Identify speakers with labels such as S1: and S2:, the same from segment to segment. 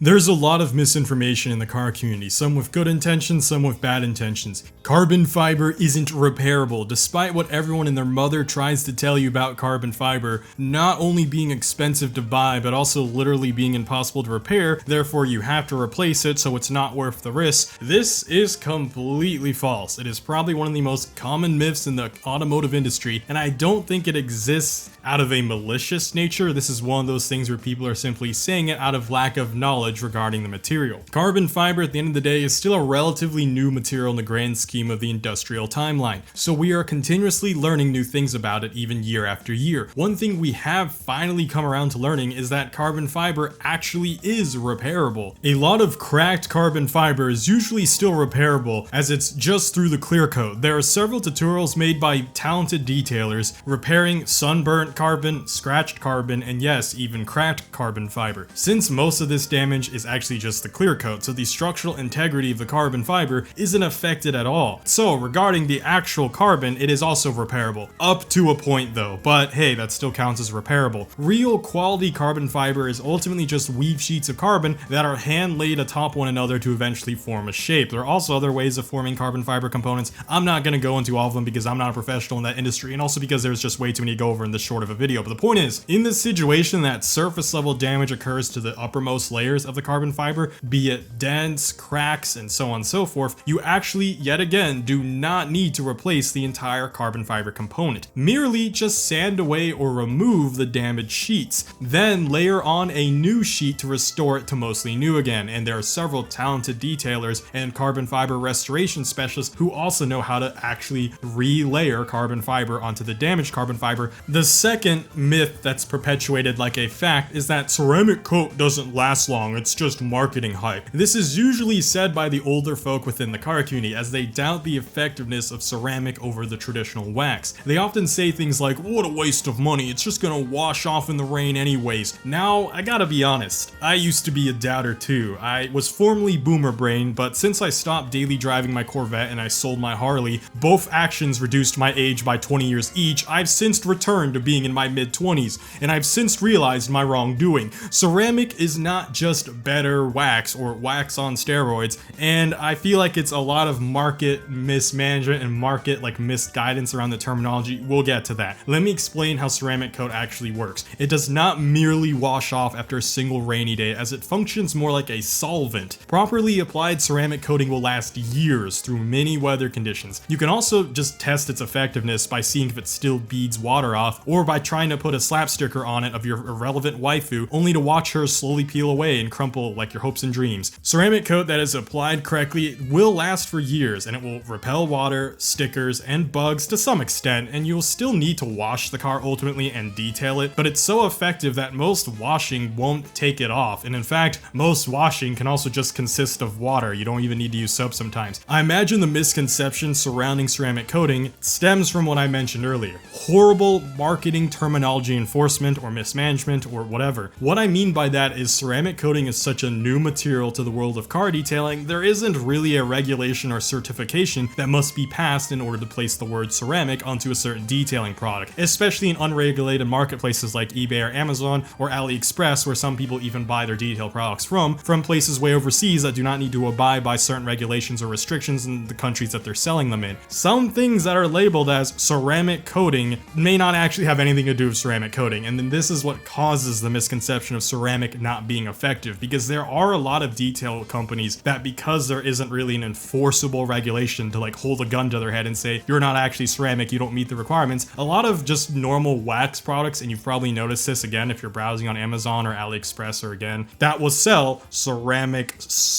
S1: There's a lot of misinformation in the car community, some with good intentions, some with bad intentions. Carbon fiber isn't repairable, despite what everyone and their mother tries to tell you about carbon fiber not only being expensive to buy, but also literally being impossible to repair, therefore you have to replace it so it's not worth the risk. This is completely false. It is probably one of the most common myths in the automotive industry, and I don't think it exists out of a malicious nature. This is one of those things where people are simply saying it out of lack of knowledge regarding the material. Carbon fiber at the end of the day is still a relatively new material in the grand scheme of the industrial timeline, so we are continuously learning new things about it even year after year. One thing we have finally come around to learning is that carbon fiber actually is repairable. A lot of cracked carbon fiber is usually still repairable as it's just through the clear coat. There are several tutorials made by talented detailers repairing sunburnt carbon, scratched carbon, and yes, even cracked carbon fiber. Since most of this damage is actually just the clear coat, so the structural integrity of the carbon fiber isn't affected at all. So regarding the actual carbon, it is also repairable. Up to a point though, but hey, that still counts as repairable. Real quality carbon fiber is ultimately just weave sheets of carbon that are hand laid atop one another to eventually form a shape. There are also other ways of forming carbon fiber components. I'm not going to go into all of them because I'm not a professional in that industry, and also because there's just way too many to go over in this short of a video. But the point is, in this situation that surface level damage occurs to the uppermost layers of the carbon fiber, be it dents, cracks, and so on and so forth, you actually, yet again, do not need to replace the entire carbon fiber component. Merely just sand away or remove the damaged sheets, then layer on a new sheet to restore it to mostly new again. And there are several talented detailers and carbon fiber restoration specialists who also know how to actually relayer carbon fiber onto the damaged carbon fiber. The second myth that's perpetuated like a fact is that ceramic coat doesn't last long, it's just marketing hype. This is usually said by the older folk within the car community as they doubt the effectiveness of ceramic over the traditional wax. They often say things like, what a waste of money, it's just gonna wash off in the rain anyways. Now, I gotta be honest, I used to be a doubter too. I was formerly boomer brain, but since I stopped daily driving my Corvette and I sold my Harley, both actions reduced my age by 20 years each. I've since returned to being in my mid-20s, and I've since realized my wrongdoing. Ceramic is not just better wax or wax on steroids, and I feel like it's a lot of market mismanagement and market misguidance around the terminology. We'll get to that. Let me explain how ceramic coat actually works. It does not merely wash off after a single rainy day, as it functions more like a solvent. Properly applied ceramic coating will last years through many weather conditions. You can also just test its effectiveness by seeing if it still beads water off, or by trying to put a slap sticker on it of your irrelevant waifu, only to watch her slowly peel away and crumple like your hopes and dreams. Ceramic coat that is applied correctly will last for years, and it will repel water, stickers, and bugs to some extent, and you'll still need to wash the car ultimately and detail it, but it's so effective that most washing won't take it off, and in fact, most washing can also just consist of water. You don't even need to use soap sometimes. I imagine the misconception surrounding ceramic coating stems from what I mentioned earlier. Horrible marketing terminology enforcement or mismanagement or whatever. What I mean by that is ceramic coating is such a new material to the world of car detailing, there isn't really a regulation or certification that must be passed in order to place the word ceramic onto a certain detailing product, especially in unregulated marketplaces like eBay or Amazon or AliExpress, where some people even buy their detail products from places way overseas that do not need to abide by certain regulations or restrictions in the countries that they're selling them in. Some things that are labeled as ceramic coating may not actually have anything to do with ceramic coating, and then this is what causes the misconception of ceramic not being effective, because there are a lot of detail companies that, because there isn't really an enforceable regulation to hold a gun to their head and say you're not actually ceramic, you don't meet the requirements, a lot of just normal wax products, and you've probably noticed this again if you're browsing on Amazon or AliExpress or again, that will sell ceramic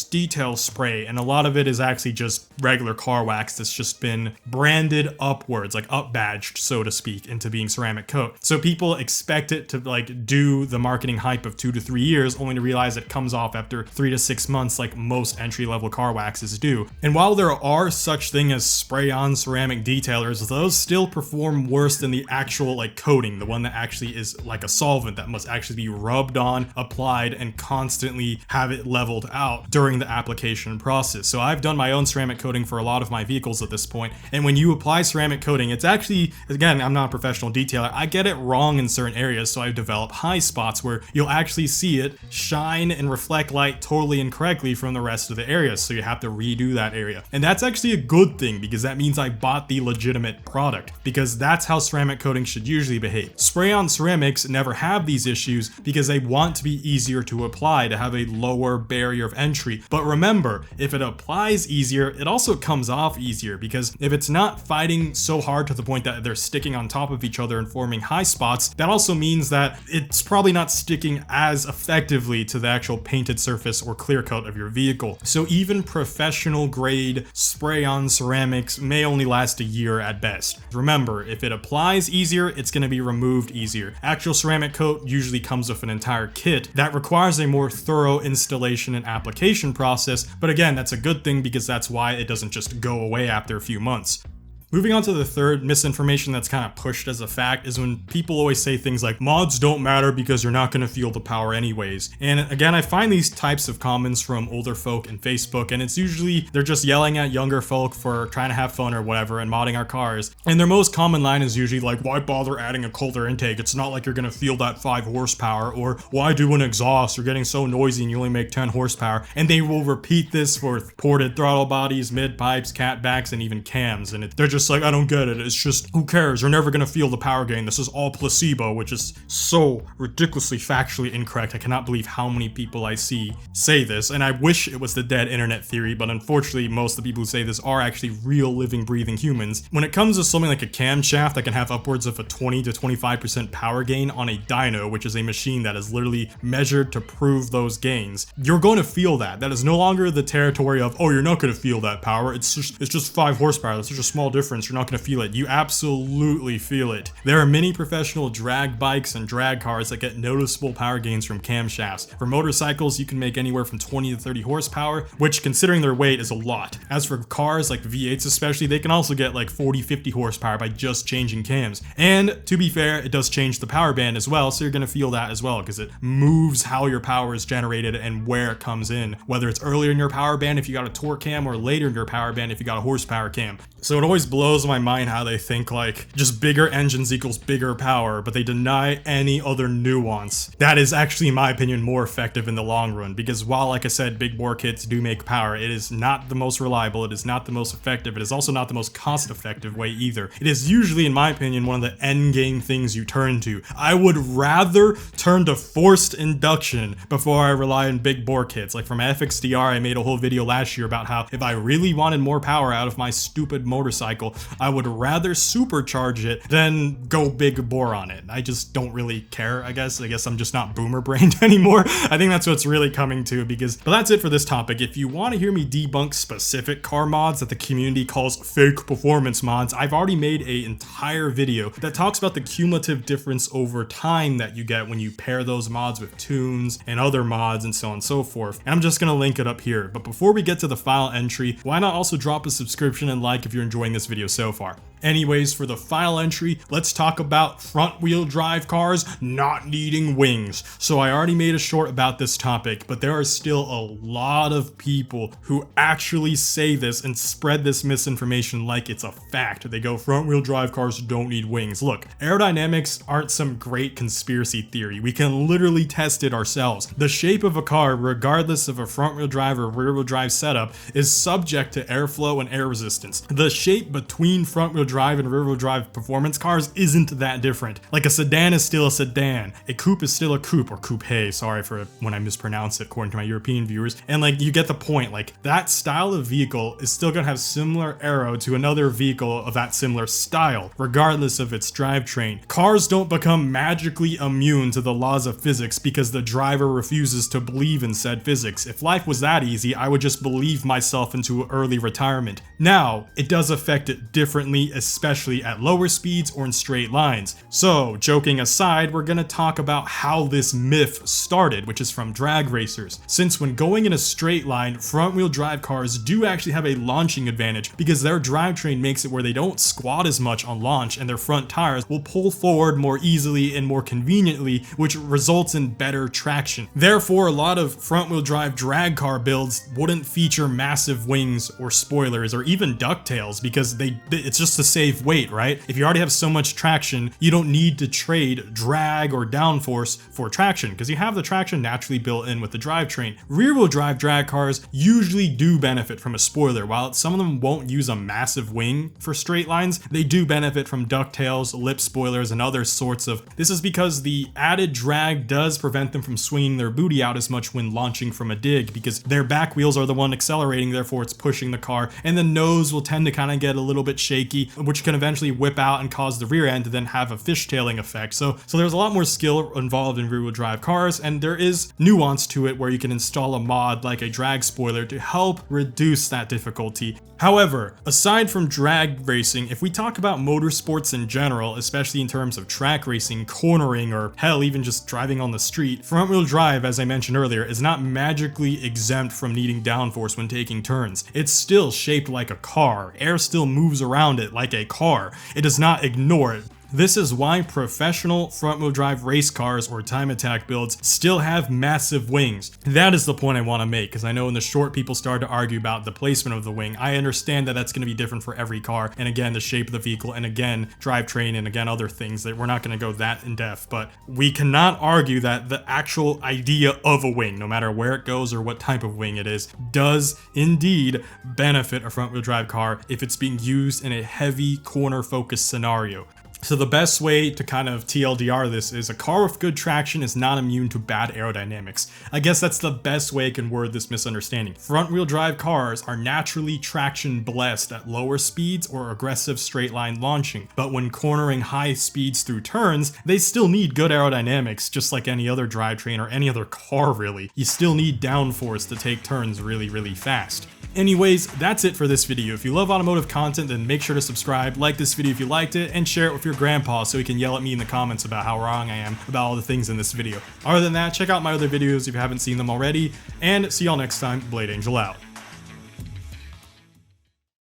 S1: detail spray, and a lot of it is actually just regular car wax that's just been branded upwards, up badged so to speak, into being ceramic coat. So people expect it to do the marketing hype of 2 to 3 years, only to realize it comes off after 3 to 6 months like most entry-level car waxes do. And while there are such thing as spray-on ceramic detailers, those still perform worse than the actual coating, the one that actually is like a solvent that must actually be rubbed on, applied, and constantly have it leveled out during the application process. So I've done my own ceramic coating for a lot of my vehicles at this point. And when you apply ceramic coating, it's actually, again, I'm not a professional detailer, I get it wrong in certain areas, so I've developed high spots where you'll actually see it shine and reflect light totally incorrectly from the rest of the area, so you have to redo that area. And that's actually a good thing, because that means I bought the legitimate product, because that's how ceramic coating should usually behave. Spray-on ceramics never have these issues because they want to be easier to apply, to have a lower barrier of entry. But remember, if it applies easier, it also comes off easier, because if it's not fighting so hard to the point that they're sticking on top of each other and forming high spots, that also means that it's probably not sticking as effectively to the actual painted surface or clear coat of your vehicle. So even professional grade spray-on ceramics may only last a year at best. Remember, if it applies easier, it's going to be removed easier. Actual ceramic coat usually comes with an entire kit that requires a more thorough installation and application process, but again, that's a good thing because that's why it doesn't just go away after a few months. Moving on to the third misinformation that's kind of pushed as a fact is when people always say things like, mods don't matter because you're not going to feel the power anyways. And again, I find these types of comments from older folk in Facebook, and it's usually they're just yelling at younger folk for trying to have fun or whatever and modding our cars. And their most common line is usually like, why bother adding a colder intake? It's not like you're going to feel that 5 horsepower, or why do an exhaust? You're getting so noisy and you only make 10 horsepower. And they will repeat this for ported throttle bodies, mid pipes, catbacks, and even cams. And they're just like, I don't get it. It's just, who cares? You're never gonna feel the power gain. This is all placebo, which is so ridiculously factually incorrect. I cannot believe how many people I see say this, and I wish it was the dead internet theory, but unfortunately most of the people who say this are actually real living, breathing humans. When it comes to something like a camshaft that can have upwards of a 20 to 25% power gain on a dyno, which is a machine that is literally measured to prove those gains, you're going to feel that. That is no longer the territory of, oh, you're not going to feel that power. It's just 5 horsepower. That's such a small difference. You're not going to feel it. You absolutely feel it. There are many professional drag bikes and drag cars that get noticeable power gains from camshafts. For motorcycles, you can make anywhere from 20 to 30 horsepower, which considering their weight is a lot. As for cars, like V8s especially, they can also get like 40, 50 horsepower by just changing cams. And to be fair, it does change the power band as well, so you're going to feel that as well, because it moves how your power is generated and where it comes in, whether it's earlier in your power band if you got a torque cam, or later in your power band if you got a horsepower cam. So it always blows my mind how they think like just bigger engines equals bigger power, but they deny any other nuance. That is actually, in my opinion, more effective in the long run, because while, like I said, big bore kits do make power, it is not the most reliable, it is not the most effective, it is also not the most cost-effective way either. It is usually, in my opinion, one of the end game things you turn to. I would rather turn to forced induction before I rely on big bore kits. Like from FXDR, I made a whole video last year about how if I really wanted more power out of my stupid motorcycle, I would rather supercharge it than go big bore on it. I just don't really care, I guess. I'm just not boomer brained anymore. I think that's what's really coming to, but that's it for this topic. If you want to hear me debunk specific car mods that the community calls fake performance mods, I've already made an entire video that talks about the cumulative difference over time that you get when you pair those mods with tunes and other mods and so on and so forth. And I'm just gonna link it up here. But before we get to the file entry, why not also drop a subscription and like if you're enjoying this video so far. Anyways, for the final entry, let's talk about front wheel drive cars not needing wings. So I already made a short about this topic, but there are still a lot of people who actually say this and spread this misinformation like it's a fact. They go, front wheel drive cars don't need wings. Look, aerodynamics aren't some great conspiracy theory. We can literally test it ourselves. The shape of a car, regardless of a front wheel drive or rear wheel drive setup, is subject to airflow and air resistance. The shape between front wheel drive and rear wheel drive performance cars isn't that different. Like a sedan is still a sedan, a coupe is still a coupe, or coupe, sorry for when I mispronounce it according to my European viewers, and like you get the point. Like that style of vehicle is still gonna have similar aero to another vehicle of that similar style, regardless of its drivetrain. Cars don't become magically immune to the laws of physics because the driver refuses to believe in said physics. If life was that easy, I would just believe myself into early retirement. Now, it does affect it differently especially at lower speeds or in straight lines. So, joking aside, we're gonna talk about how this myth started, which is from drag racers. Since when going in a straight line, front-wheel drive cars do actually have a launching advantage because their drivetrain makes it where they don't squat as much on launch and their front tires will pull forward more easily and more conveniently, which results in better traction. Therefore, a lot of front-wheel drive drag car builds wouldn't feature massive wings or spoilers or even ducktails because it's just to save weight, right? If you already have so much traction, you don't need to trade drag or downforce for traction because you have the traction naturally built in with the drivetrain. Rear-wheel drive drag cars usually do benefit from a spoiler. While some of them won't use a massive wing for straight lines, they do benefit from ducktails, lip spoilers, and other sorts of. This is because the added drag does prevent them from swinging their booty out as much when launching from a dig because their back wheels are the one accelerating, therefore it's pushing the car, and the nose will tend to kind of get a little bit shaky, which can eventually whip out and cause the rear end to then have a fishtailing effect. So there's a lot more skill involved in rear-wheel drive cars, and there is nuance to it where you can install a mod like a drag spoiler to help reduce that difficulty. However, aside from drag racing, if we talk about motorsports in general, especially in terms of track racing, cornering, or hell, even just driving on the street, front-wheel drive, as I mentioned earlier, is not magically exempt from needing downforce when taking turns. It's still shaped like a car. Air still moves around it like a car. It does not ignore it. This is why professional front-wheel drive race cars or time attack builds still have massive wings. That is the point I want to make, because I know in the short people started to argue about the placement of the wing. I understand that that's going to be different for every car, and again, the shape of the vehicle, and again, drivetrain, and again, other things that we're not going to go that in depth, but we cannot argue that the actual idea of a wing, no matter where it goes or what type of wing it is, does indeed benefit a front-wheel drive car if it's being used in a heavy corner-focused scenario. So the best way to kind of TLDR this is a car with good traction is not immune to bad aerodynamics. I guess that's the best way I can word this misunderstanding. Front-wheel drive cars are naturally traction blessed at lower speeds or aggressive straight line launching, but when cornering high speeds through turns, they still need good aerodynamics just like any other drivetrain or any other car really. You still need downforce to take turns really, really fast. Anyways, that's it for this video. If you love automotive content, then make sure to subscribe, like this video if you liked it, and share it with your grandpa so he can yell at me in the comments about how wrong I am about all the things in this video. Other than that, check out my other videos if you haven't seen them already, and see y'all next time. Blade Angel out.